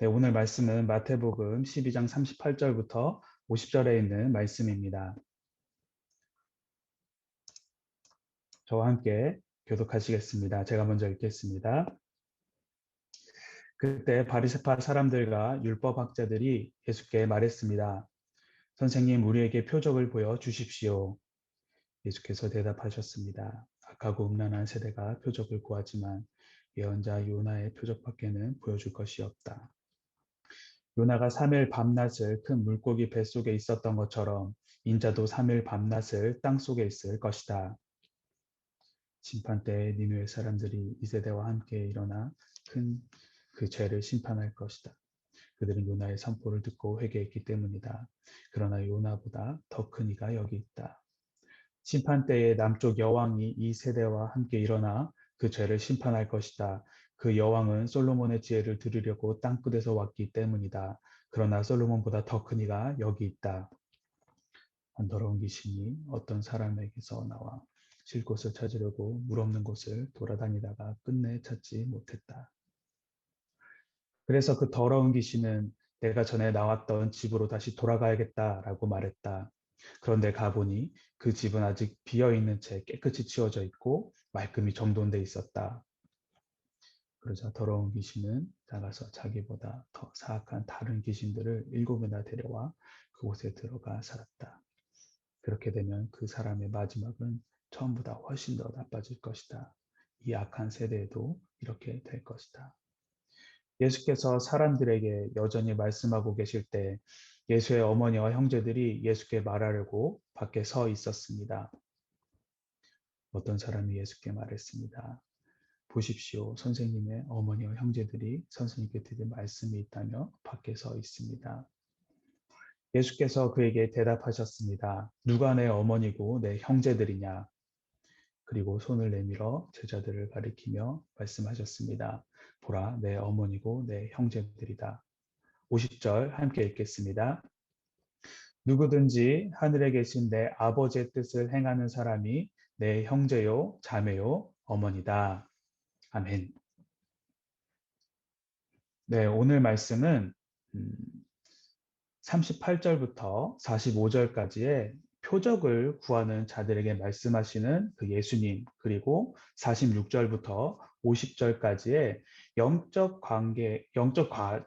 네, 오늘 말씀은 마태복음 12장 38절부터 50절에 있는 말씀입니다. 저와 함께 교독하시겠습니다. 제가 먼저 읽겠습니다. 그때 바리새파 사람들과 율법학자들이 예수께 말했습니다. 선생님, 우리에게 표적을 보여 주십시오. 예수께서 대답하셨습니다. 악하고 음란한 세대가 표적을 구하지만 예언자 요나의 표적밖에는 보여줄 것이 없다. 요나가 3일 밤낮을 큰 물고기 뱃속에 있었던 것처럼 인자도 3일 밤낮을 땅속에 있을 것이다. 심판 때에 니느웨 사람들이 이 세대와 함께 일어나 큰 그 죄를 심판할 것이다. 그들은 요나의 선포를 듣고 회개했기 때문이다. 그러나 요나보다 더 큰 이가 여기 있다. 심판 때에 남쪽 여왕이 이 세대와 함께 일어나 그 죄를 심판할 것이다. 그 여왕은 솔로몬의 지혜를 들으려고 땅끝에서 왔기 때문이다. 그러나 솔로몬보다 더 큰 이가 여기 있다. 한 더러운 귀신이 어떤 사람에게서 나와 쉴 곳을 찾으려고 물 없는 곳을 돌아다니다가 끝내 찾지 못했다. 그래서 그 더러운 귀신은 내가 전에 나왔던 집으로 다시 돌아가야겠다라고 말했다. 그런데 가보니 그 집은 아직 비어있는 채 깨끗이 치워져 있고 말끔히 정돈돼 있었다. 그러자 더러운 귀신은 나가서 자기보다 더 사악한 다른 귀신들을 7이나 데려와 그곳에 들어가 살았다. 그렇게 되면 그 사람의 마지막은 처음보다 훨씬 더 나빠질 것이다. 이 악한 세대에도 이렇게 될 것이다. 예수께서 사람들에게 여전히 말씀하고 계실 때 예수의 어머니와 형제들이 예수께 말하려고 밖에 서 있었습니다. 어떤 사람이 예수께 말했습니다. 보십시오. 선생님의 어머니와 형제들이 선생님께 드린 말씀이 있다며 밖에 서 있습니다. 예수께서 그에게 대답하셨습니다. 누가 내 어머니고 내 형제들이냐? 그리고 손을 내밀어 제자들을 가리키며 말씀하셨습니다. 보라, 내 어머니고 내 형제들이다. 50절 함께 읽겠습니다. 누구든지 하늘에 계신 내 아버지의 뜻을 행하는 사람이 내 형제요, 자매요, 어머니다. 아멘. 네, 오늘 말씀은 38절부터 45절까지의 표적을 구하는 자들에게 말씀하시는 그 예수님, 그리고 46절부터 50절까지의 영적 관계,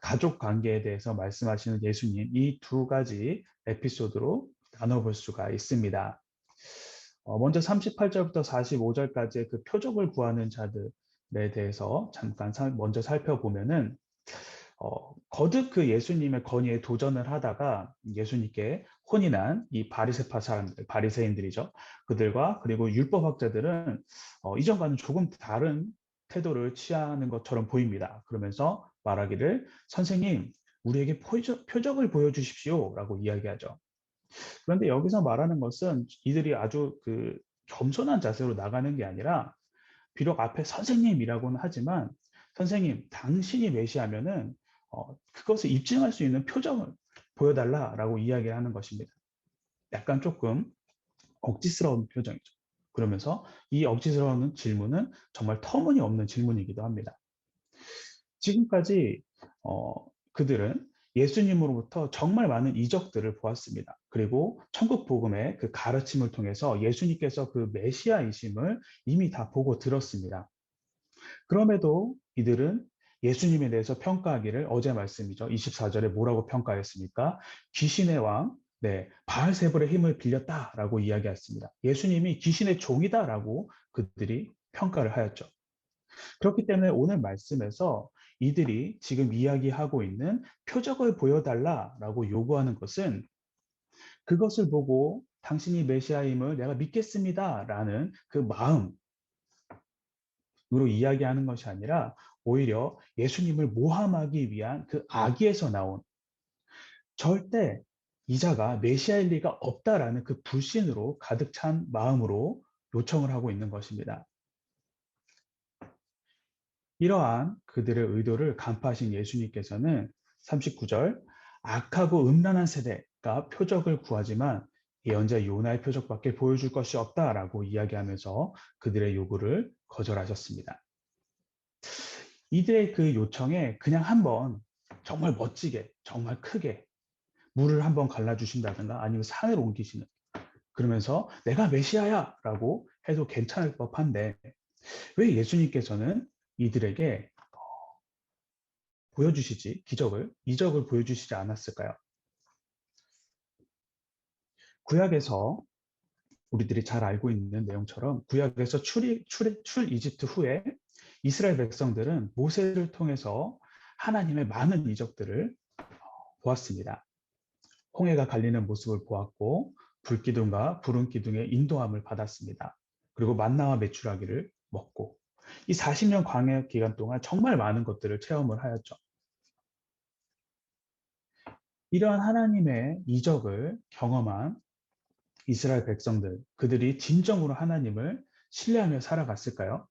가족 관계에 대해서 말씀하시는 예수님, 이 두 가지 에피소드로 나눠볼 수가 있습니다. 먼저 38절부터 45절까지의 그 표적을 구하는 자들에 대해서 잠깐 먼저 살펴보면은 거듭 그 예수님의 건의에 도전을 하다가 예수님께 혼이 난 이 바리새파 사람들, 바리새인들이죠. 그들과 그리고 율법학자들은 이전과는 조금 다른 태도를 취하는 것처럼 보입니다. 그러면서 말하기를 선생님, 우리에게 표적을 보여주십시오 라고 이야기하죠. 그런데 여기서 말하는 것은 이들이 아주 그 겸손한 자세로 나가는 게 아니라 비록 앞에 선생님이라고는 하지만 선생님, 당신이 메시아면은 그것을 입증할 수 있는 표정을 보여달라라고 이야기를 하는 것입니다. 약간 조금 억지스러운 표정이죠. 그러면서 이 억지스러운 질문은 정말 터무니없는 질문이기도 합니다. 지금까지 그들은 예수님으로부터 정말 많은 이적들을 보았습니다. 그리고 천국 복음의 그 가르침을 통해서 예수님께서 그 메시아이심을 이미 다 보고 들었습니다. 그럼에도 이들은 예수님에 대해서 평가하기를 어제 말씀이죠. 24절에 뭐라고 평가했습니까? 귀신의 왕, 네, 바알세불의 힘을 빌렸다라고 이야기했습니다. 예수님이 귀신의 종이다라고 그들이 평가를 하였죠. 그렇기 때문에 오늘 말씀에서 이들이 지금 이야기하고 있는 표적을 보여달라라고 요구하는 것은 그것을 보고 당신이 메시아임을 내가 믿겠습니다라는 그 마음으로 이야기하는 것이 아니라 오히려 예수님을 모함하기 위한 그 악의에서 나온 절대 이자가 메시아일 리가 없다라는 그 불신으로 가득 찬 마음으로 요청을 하고 있는 것입니다. 이러한 그들의 의도를 간파하신 예수님께서는 39절 악하고 음란한 세대가 표적을 구하지만 예언자 요나의 표적밖에 보여줄 것이 없다라고 이야기하면서 그들의 요구를 거절하셨습니다. 이들의 그 요청에 그냥 한번 정말 멋지게, 정말 크게 물을 한번 갈라주신다든가 아니면 산을 옮기시는, 그러면서 내가 메시아야 라고 해도 괜찮을 법한데 왜 예수님께서는 이들에게 보여주시지, 이적을 보여주시지 않았을까요? 구약에서 우리들이 잘 알고 있는 내용처럼 구약에서 출 이집트 후에 이스라엘 백성들은 모세를 통해서 하나님의 많은 이적들을 보았습니다. 홍해가 갈리는 모습을 보았고 불기둥과 구름기둥의 인도함을 받았습니다. 그리고 만나와 메추라기를 먹고 이 40년 광야 기간 동안 정말 많은 것들을 체험을 하였죠. 이러한 하나님의 이적을 경험한 이스라엘 백성들, 그들이 진정으로 하나님을 신뢰하며 살아갔을까요?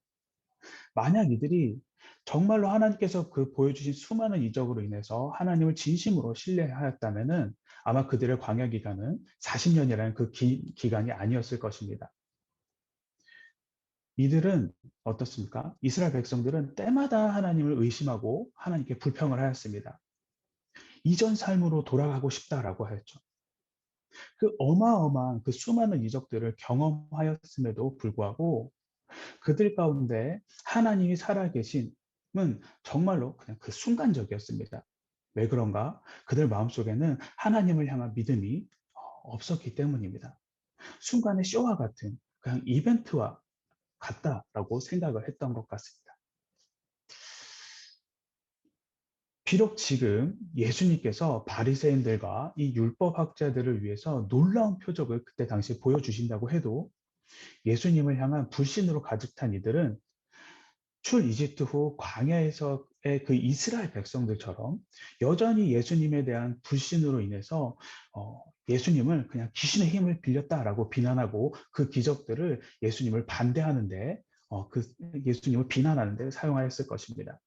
만약 이들이 정말로 하나님께서 그 보여주신 수많은 이적으로 인해서 하나님을 진심으로 신뢰하였다면 아마 그들의 광야 기간은 40년이라는 그 기간이 아니었을 것입니다. 이들은 어떻습니까? 이스라엘 백성들은 때마다 하나님을 의심하고 하나님께 불평을 하였습니다. 이전 삶으로 돌아가고 싶다라고 하였죠. 그 어마어마한 그 수많은 이적들을 경험하였음에도 불구하고 그들 가운데 하나님이 살아계심은 정말로 그냥 그 순간적이었습니다. 왜 그런가? 그들 마음속에는 하나님을 향한 믿음이 없었기 때문입니다. 순간의 쇼와 같은 그냥 이벤트와 같다라고 생각을 했던 것 같습니다. 비록 지금 예수님께서 바리새인들과 이 율법학자들을 위해서 놀라운 표적을 그때 당시에 보여주신다고 해도 예수님을 향한 불신으로 가득 찬 이들은 출 이집트 후 광야에서의 그 이스라엘 백성들처럼 여전히 예수님에 대한 불신으로 인해서 예수님을 그냥 귀신의 힘을 빌렸다라고 비난하고 그 기적들을 예수님을 반대하는데 그 예수님을 비난하는데 사용하였을 것입니다.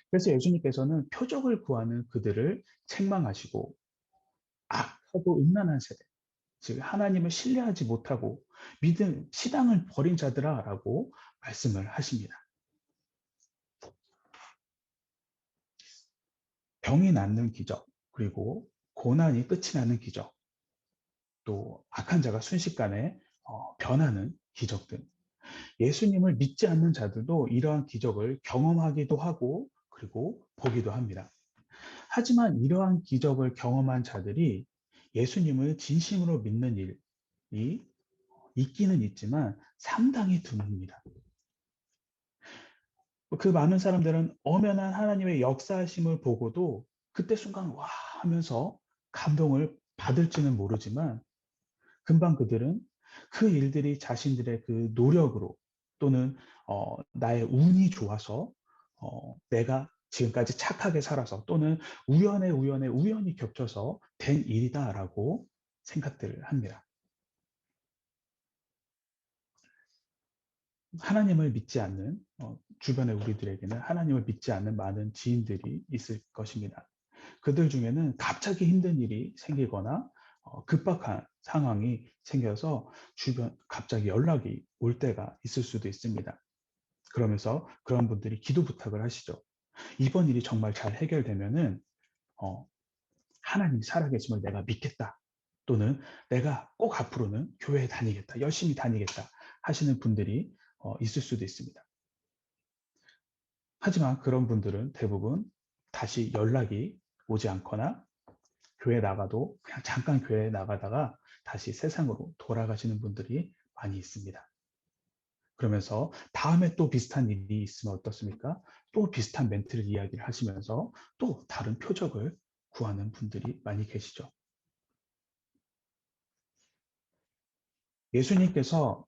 그래서 예수님께서는 표적을 구하는 그들을 책망하시고 악하고 음란한 세대, 즉 하나님을 신뢰하지 못하고 믿음 신앙을 버린 자들아라고 말씀을 하십니다. 병이 낫는 기적, 그리고 고난이 끝이 나는 기적, 또 악한 자가 순식간에 변하는 기적들. 예수님을 믿지 않는 자들도 이러한 기적을 경험하기도 하고 그리고 보기도 합니다. 하지만 이러한 기적을 경험한 자들이 예수님을 진심으로 믿는 일이 있기는 있지만 상당히 드뭅니다. 그 많은 사람들은 엄연한 하나님의 역사하심을 보고도 그때 순간 와 하면서 감동을 받을지는 모르지만 금방 그들은 그 일들이 자신들의 그 노력으로 또는 나의 운이 좋아서 내가 지금까지 착하게 살아서 또는 우연히 겹쳐서 된 일이다라고 생각들을 합니다. 하나님을 믿지 않는 주변의 우리들에게는 하나님을 믿지 않는 많은 지인들이 있을 것입니다. 그들 중에는 갑자기 힘든 일이 생기거나 급박한 상황이 생겨서 주변 갑자기 연락이 올 때가 있을 수도 있습니다. 그러면서 그런 분들이 기도 부탁을 하시죠. 이번 일이 정말 잘 해결되면은 하나님 살아계심을 내가 믿겠다. 또는 내가 꼭 앞으로는 교회에 다니겠다. 열심히 다니겠다. 하시는 분들이 있을 수도 있습니다. 하지만 그런 분들은 대부분 다시 연락이 오지 않거나 교회 나가도 그냥 잠깐 교회 나가다가 다시 세상으로 돌아가시는 분들이 많이 있습니다. 그러면서 다음에 또 비슷한 일이 있으면 어떻습니까? 또 비슷한 멘트를 이야기를 하시면서 또 다른 표적을 구하는 분들이 많이 계시죠. 예수님께서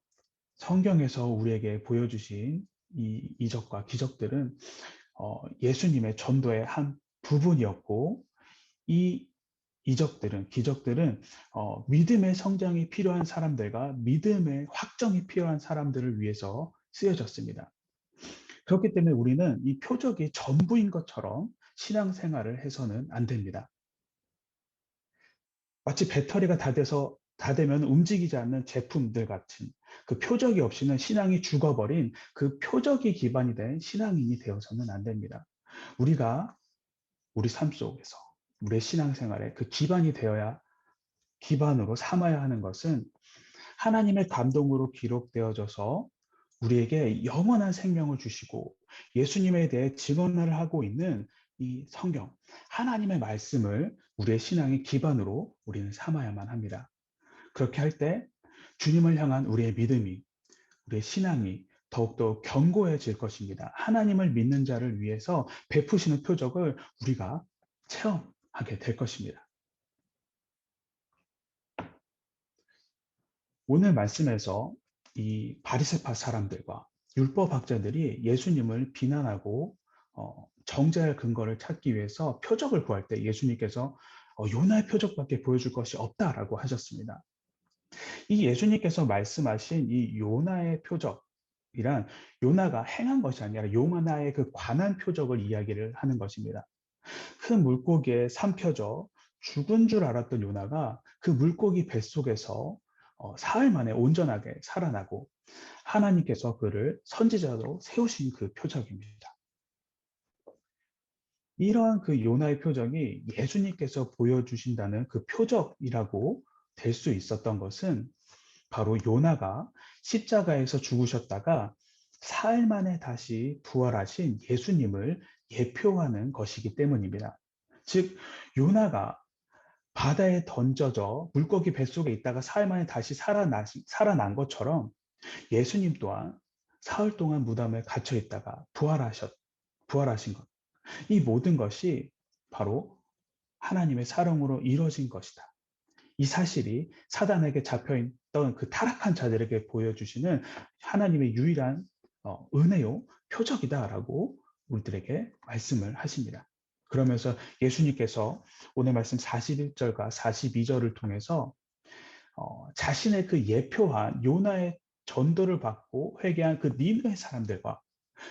성경에서 우리에게 보여주신 이 이적과 기적들은 예수님의 전도의 한 부분이었고 이 기적들은 믿음의 성장이 필요한 사람들과 믿음의 확정이 필요한 사람들을 위해서 쓰여졌습니다. 그렇기 때문에 우리는 이 표적이 전부인 것처럼 신앙생활을 해서는 안 됩니다. 마치 배터리가 다 되면 움직이지 않는 제품들 같은 그 표적이 없이는 신앙이 죽어버린 그 표적이 기반이 된 신앙인이 되어서는 안 됩니다. 우리가 우리 삶 속에서 우리의 신앙생활의 그 기반으로 삼아야 하는 것은 하나님의 감동으로 기록되어져서 우리에게 영원한 생명을 주시고 예수님에 대해 증언을 하고 있는 이 성경, 하나님의 말씀을 우리의 신앙의 기반으로 우리는 삼아야만 합니다. 그렇게 할 때 주님을 향한 우리의 믿음이, 우리의 신앙이 더욱더 견고해질 것입니다. 하나님을 믿는 자를 위해서 베푸시는 표적을 우리가 체험하게 될 것입니다. 오늘 말씀에서 이 바리새파 사람들과 율법학자들이 예수님을 비난하고 정죄할 근거를 찾기 위해서 표적을 구할 때 예수님께서 요나의 표적밖에 보여줄 것이 없다라고 하셨습니다. 이 예수님께서 말씀하신 이 요나의 표적이란 요나가 행한 것이 아니라 요나의 그 관한 표적을 이야기를 하는 것입니다. 큰 물고기에 삼켜져 죽은 줄 알았던 요나가 그 물고기 뱃속에서 사흘 만에 온전하게 살아나고 하나님께서 그를 선지자로 세우신 그 표적입니다. 이러한 그 요나의 표적이 예수님께서 보여주신다는 그 표적이라고 될 수 있었던 것은 바로 요나가 십자가에서 죽으셨다가 사흘 만에 다시 부활하신 예수님을 예표하는 것이기 때문입니다. 즉 요나가 바다에 던져져 물고기 뱃속에 있다가 사흘 만에 다시 살아난 것처럼 예수님 또한 사흘 동안 무덤에 갇혀 있다가 부활하신 것. 이 모든 것이 바로 하나님의 사랑으로 이루어진 것이다. 이 사실이 사단에게 잡혀있던 그 타락한 자들에게 보여주시는 하나님의 유일한 은혜요, 표적이다라고 우리들에게 말씀을 하십니다. 그러면서 예수님께서 오늘 말씀 41절과 42절을 통해서 자신의 그 예표한 요나의 전도를 받고 회개한 그 니느웨 사람들과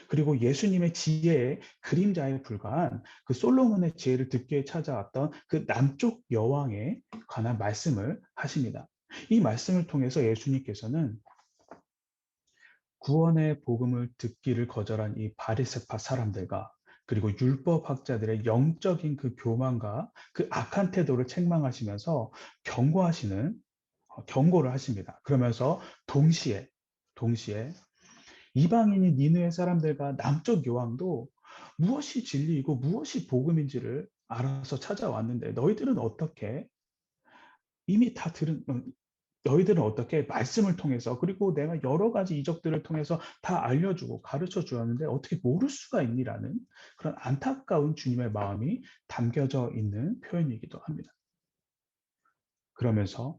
그리고 예수님의 지혜의 그림자에 불과한 그 솔로몬의 지혜를 듣기 위해 찾아왔던 그 남쪽 여왕에 관한 말씀을 하십니다. 이 말씀을 통해서 예수님께서는 구원의 복음을 듣기를 거절한 이 바리새파 사람들과 그리고 율법학자들의 영적인 그 교만과 그 악한 태도를 책망하시면서 경고를 하십니다. 그러면서 동시에 이방인이 니느웨 사람들과 남쪽 여왕도 무엇이 진리이고 무엇이 복음인지를 알아서 찾아왔는데 이미 다 들은 너희들은 어떻게 말씀을 통해서 그리고 내가 여러 가지 이적들을 통해서 다 알려주고 가르쳐 주었는데 어떻게 모를 수가 있니라는 그런 안타까운 주님의 마음이 담겨져 있는 표현이기도 합니다. 그러면서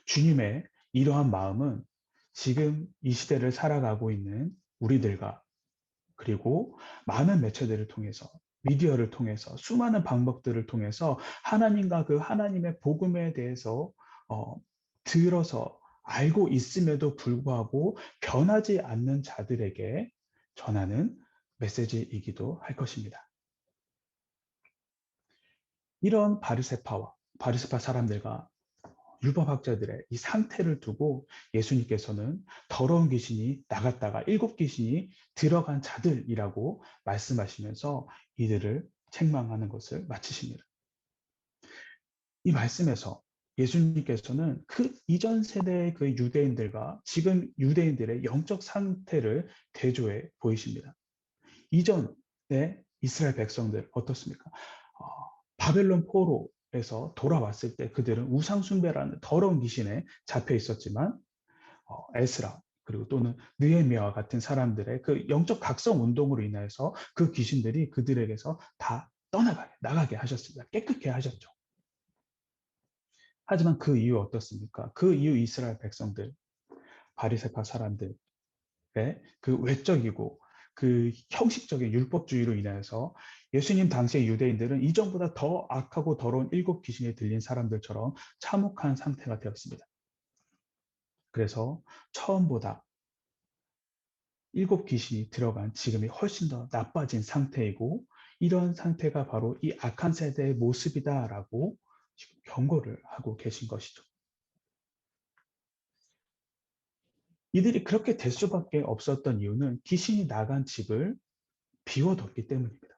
주님의 이러한 마음은 지금 이 시대를 살아가고 있는 우리들과 그리고 많은 매체들을 통해서 미디어를 통해서 수많은 방법들을 통해서 하나님과 그 하나님의 복음에 대해서 들어서 알고 있음에도 불구하고 변하지 않는 자들에게 전하는 메시지이기도 할 것입니다. 이런 바리새파 사람들과 율법학자들의 이 상태를 두고 예수님께서는 더러운 귀신이 나갔다가 7귀신이 들어간 자들이라고 말씀하시면서 이들을 책망하는 것을 마치십니다. 이 말씀에서 예수님께서는 그 이전 세대의 그 유대인들과 지금 유대인들의 영적 상태를 대조해 보이십니다. 이전의 이스라엘 백성들 어떻습니까? 바벨론 포로에서 돌아왔을 때 그들은 우상숭배라는 더러운 귀신에 잡혀 있었지만 에스라 그리고 또는 느헤미야와 같은 사람들의 그 영적 각성 운동으로 인해서 그 귀신들이 그들에게서 다 나가게 하셨습니다. 깨끗게 하셨죠. 하지만 그 이후 어떻습니까? 그 이후 이스라엘 백성들, 바리새파 사람들의 그 외적이고 그 형식적인 율법주의로 인해서 예수님 당시의 유대인들은 이전보다 더 악하고 더러운 7귀신이 들린 사람들처럼 참혹한 상태가 되었습니다. 그래서 처음보다 7귀신이 들어간 지금이 훨씬 더 나빠진 상태이고 이런 상태가 바로 이 악한 세대의 모습이다라고 지금 경고를 하고 계신 것이죠. 이들이 그렇게 될 수밖에 없었던 이유는 귀신이 나간 집을 비워뒀기 때문입니다.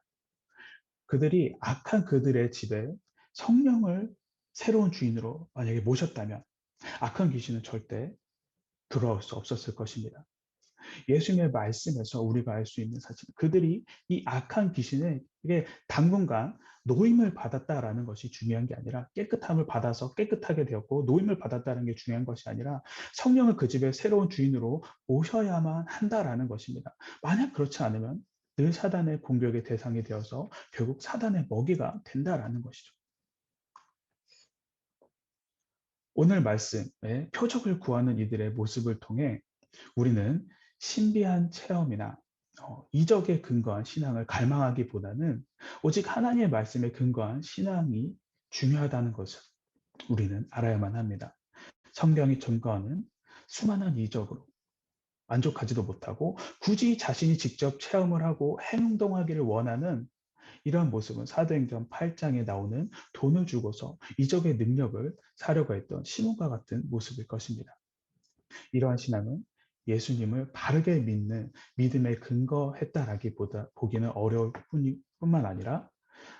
그들이 악한 그들의 집에 성령을 새로운 주인으로 만약에 모셨다면 악한 귀신은 절대 들어올 수 없었을 것입니다. 예수님의 말씀에서 우리가 알 수 있는 사실, 그들이 이 악한 귀신에게 당분간 노임을 받았다라는 것이 중요한 게 아니라, 깨끗함을 받아서 깨끗하게 되었고 노임을 받았다는 게 중요한 것이 아니라 성령을 그 집의 새로운 주인으로 모셔야만 한다라는 것입니다. 만약 그렇지 않으면 늘 사단의 공격의 대상이 되어서 결국 사단의 먹이가 된다라는 것이죠. 오늘 말씀에 표적을 구하는 이들의 모습을 통해 우리는 신비한 체험이나 이적에 근거한 신앙을 갈망하기보다는 오직 하나님의 말씀에 근거한 신앙이 중요하다는 것을 우리는 알아야만 합니다. 성경이 증거하는 수많은 이적으로 만족하지도 못하고 굳이 자신이 직접 체험을 하고 행동하기를 원하는 이러한 모습은 사도행전 8장에 나오는 돈을 주고서 이적의 능력을 사려고 했던 시몬과 같은 모습일 것입니다. 이러한 신앙은 예수님을 바르게 믿는 믿음에 근거했다라기보다 보기는 어려울 뿐만 아니라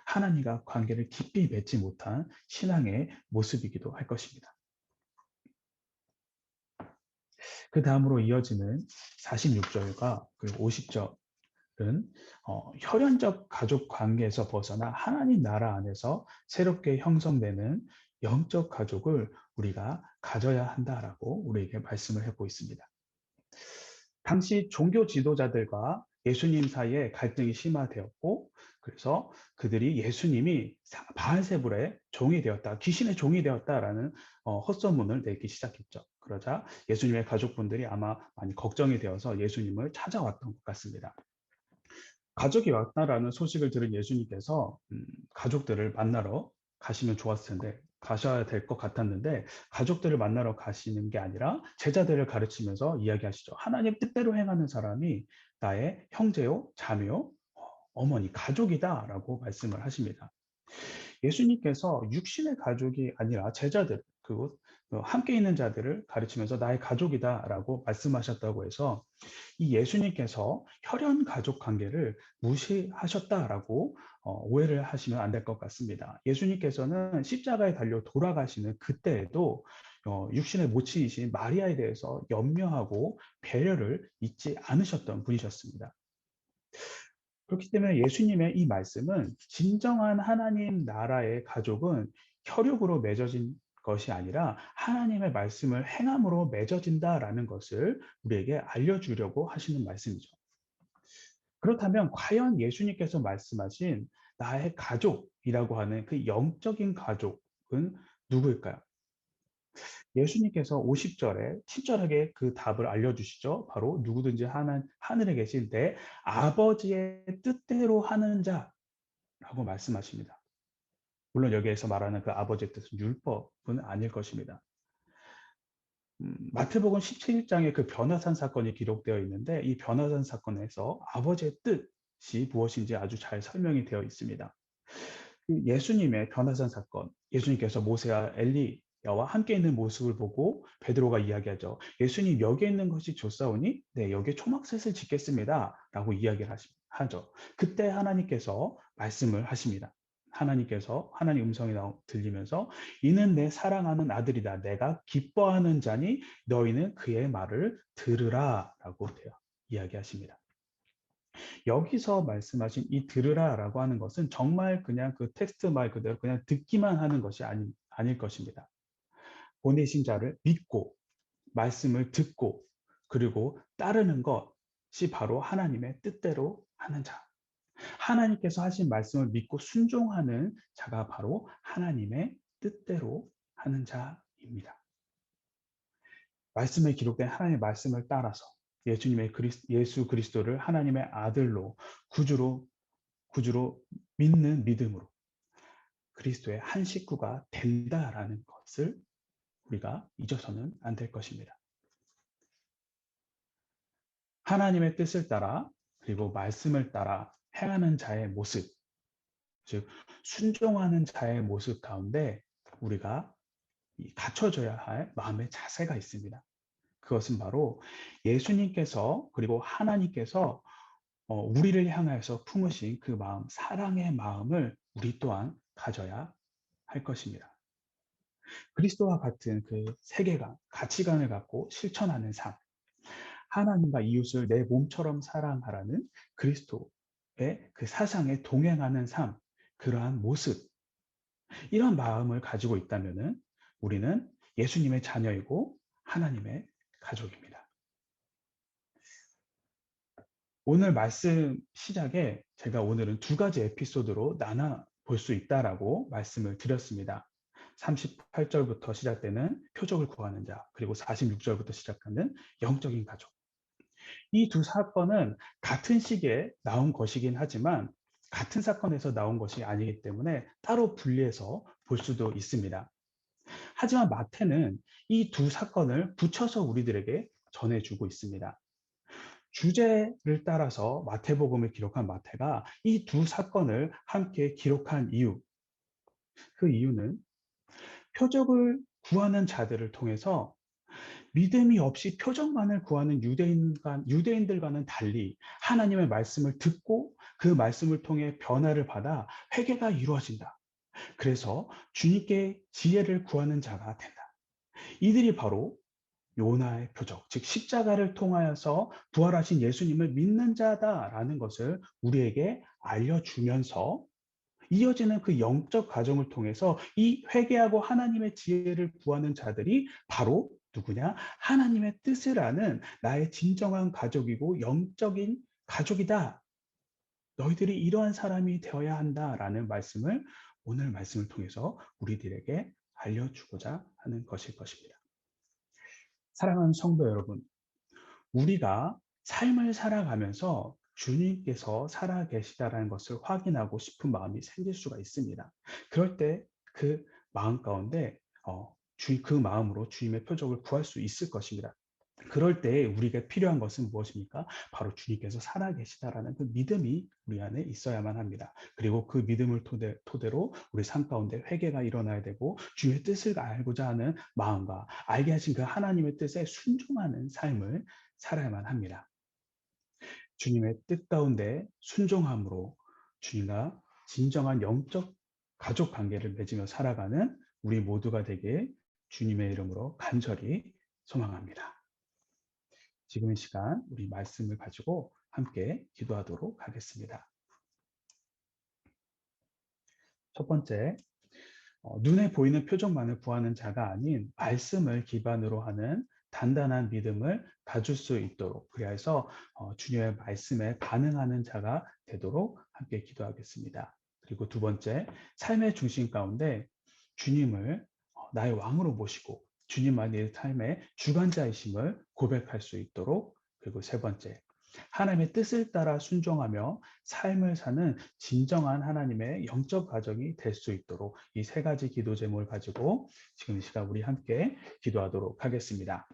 하나님과 관계를 깊이 맺지 못한 신앙의 모습이기도 할 것입니다. 그 다음으로 이어지는 46절과 그리고 50절은 혈연적 가족 관계에서 벗어나 하나님 나라 안에서 새롭게 형성되는 영적 가족을 우리가 가져야 한다라고 우리에게 말씀을 하고 있습니다. 당시 종교 지도자들과 예수님 사이에 갈등이 심화되었고, 그래서 그들이 예수님이 바알세불의 종이 되었다, 귀신의 종이 되었다라는 헛소문을 내기 시작했죠. 그러자 예수님의 가족분들이 아마 많이 걱정이 되어서 예수님을 찾아왔던 것 같습니다. 가족이 왔다라는 소식을 들은 예수님께서 가족들을 만나러 가시면 좋았을 텐데, 가셔야 될 것 같았는데, 가족들을 만나러 가시는 게 아니라 제자들을 가르치면서 이야기하시죠. 하나님 뜻대로 행하는 사람이 나의 형제요, 자매요, 어머니, 가족이다라고 말씀을 하십니다. 예수님께서 육신의 가족이 아니라 제자들, 그리고 함께 있는 자들을 가르치면서 나의 가족이다라고 말씀하셨다고 해서 이 예수님께서 혈연 가족 관계를 무시하셨다라고 오해를 하시면 안 될 것 같습니다. 예수님께서는 십자가에 달려 돌아가시는 그때에도 육신의 모친이신 마리아에 대해서 염려하고 배려를 잊지 않으셨던 분이셨습니다. 그렇기 때문에 예수님의 이 말씀은 진정한 하나님 나라의 가족은 혈육으로 맺어진 것이 아니라 하나님의 말씀을 행함으로 맺어진다라는 것을 우리에게 알려주려고 하시는 말씀이죠. 그렇다면 과연 예수님께서 말씀하신 나의 가족이라고 하는 그 영적인 가족은 누구일까요? 예수님께서 50절에 친절하게 그 답을 알려주시죠. 바로 누구든지 하늘에 계신 내 아버지의 뜻대로 하는 자라고 말씀하십니다. 물론 여기에서 말하는 그 아버지의 뜻은 율법은 아닐 것입니다. 마태복음 17장에 그 변화산 사건이 기록되어 있는데, 이 변화산 사건에서 아버지의 뜻이 무엇인지 아주 잘 설명이 되어 있습니다. 예수님의 변화산 사건, 예수님께서 모세와 엘리야와 함께 있는 모습을 보고 베드로가 이야기하죠. 예수님, 여기에 있는 것이 좋사오니 네, 여기에 초막셋을 짓겠습니다 라고 이야기를 하죠. 그때 하나님께서 말씀을 하십니다. 하나님께서 하나님 음성이 들리면서 이는 내 사랑하는 아들이다, 내가 기뻐하는 자니 너희는 그의 말을 들으라 라고 이야기하십니다. 여기서 말씀하신 이 들으라라고 하는 것은 정말 그냥 그 텍스트 말 그대로 그냥 듣기만 하는 것이 아닐 것입니다. 보내신 자를 믿고 말씀을 듣고 그리고 따르는 것이 바로 하나님의 뜻대로 하는 자. 하나님께서 하신 말씀을 믿고 순종하는 자가 바로 하나님의 뜻대로 하는 자입니다. 말씀에 기록된 하나님의 말씀을 따라서 예수 그리스도를 하나님의 아들로 구주로 믿는 믿음으로 그리스도의 한 식구가 된다라는 것을 우리가 잊어서는 안 될 것입니다. 하나님의 뜻을 따라 그리고 말씀을 따라 행하는 자의 모습, 즉 순종하는 자의 모습 가운데 우리가 갖춰져야 할 마음의 자세가 있습니다. 그것은 바로 예수님께서 그리고 하나님께서 우리를 향하여서 품으신 그 마음, 사랑의 마음을 우리 또한 가져야 할 것입니다. 그리스도와 같은 그 세계관, 가치관을 갖고 실천하는 삶, 하나님과 이웃을 내 몸처럼 사랑하라는 그리스도의 그 사상에 동행하는 삶, 그러한 모습, 이런 마음을 가지고 있다면은 우리는 예수님의 자녀이고 하나님의 가족입니다. 오늘 말씀 시작에 제가 오늘은 두 가지 에피소드로 나눠 볼 수 있다라고 말씀을 드렸습니다. 38절부터 시작되는 표적을 구하는 자, 그리고 46절부터 시작하는 영적인 가족. 이 두 사건은 같은 시기에 나온 것이긴 하지만 같은 사건에서 나온 것이 아니기 때문에 따로 분리해서 볼 수도 있습니다. 하지만 마태는 이 두 사건을 붙여서 우리들에게 전해주고 있습니다. 주제를 따라서 마태복음을 기록한 마태가 이 두 사건을 함께 기록한 이유, 그 이유는 표적을 구하는 자들을 통해서 믿음이 없이 표적만을 구하는 유대인들과는 달리 하나님의 말씀을 듣고 그 말씀을 통해 변화를 받아 회개가 이루어진다. 그래서 주님께 지혜를 구하는 자가 된다. 이들이 바로 요나의 표적, 즉 십자가를 통하여서 부활하신 예수님을 믿는 자다라는 것을 우리에게 알려주면서 이어지는 그 영적 과정을 통해서 이 회개하고 하나님의 지혜를 구하는 자들이 바로 누구냐? 하나님의 뜻을 아는 나의 진정한 가족이고 영적인 가족이다. 너희들이 이러한 사람이 되어야 한다라는 말씀을 오늘 말씀을 통해서 우리들에게 알려주고자 하는 것일 것입니다. 사랑하는 성도 여러분, 우리가 삶을 살아가면서 주님께서 살아계시다라는 것을 확인하고 싶은 마음이 생길 수가 있습니다. 그럴 때 그 마음 가운데 그 마음으로 주님의 표적을 구할 수 있을 것입니다. 그럴 때 우리가 필요한 것은 무엇입니까? 바로 주님께서 살아계시다라는 그 믿음이 우리 안에 있어야만 합니다. 그리고 그 믿음을 토대로 우리 삶 가운데 회개가 일어나야 되고 주님의 뜻을 알고자 하는 마음과 알게 하신 그 하나님의 뜻에 순종하는 삶을 살아야만 합니다. 주님의 뜻 가운데 순종함으로 주님과 진정한 영적 가족 관계를 맺으며 살아가는 우리 모두가 되길 주님의 이름으로 간절히 소망합니다. 지금 이 시간 우리 말씀을 가지고 함께 기도하도록 하겠습니다. 첫 번째, 눈에 보이는 표적만을 구하는 자가 아닌 말씀을 기반으로 하는 단단한 믿음을 가질 수 있도록 그래서 주님의 말씀에 반응하는 자가 되도록 함께 기도하겠습니다. 그리고 두 번째, 삶의 중심 가운데 주님을 나의 왕으로 모시고 주님만 내 삶의 주관자이심을 고백할 수 있도록 그리고 세 번째, 하나님의 뜻을 따라 순종하며 삶을 사는 진정한 하나님의 영적 가정이 될 수 있도록 이 세 가지 기도 제목을 가지고 지금 이 시간 우리 함께 기도하도록 하겠습니다.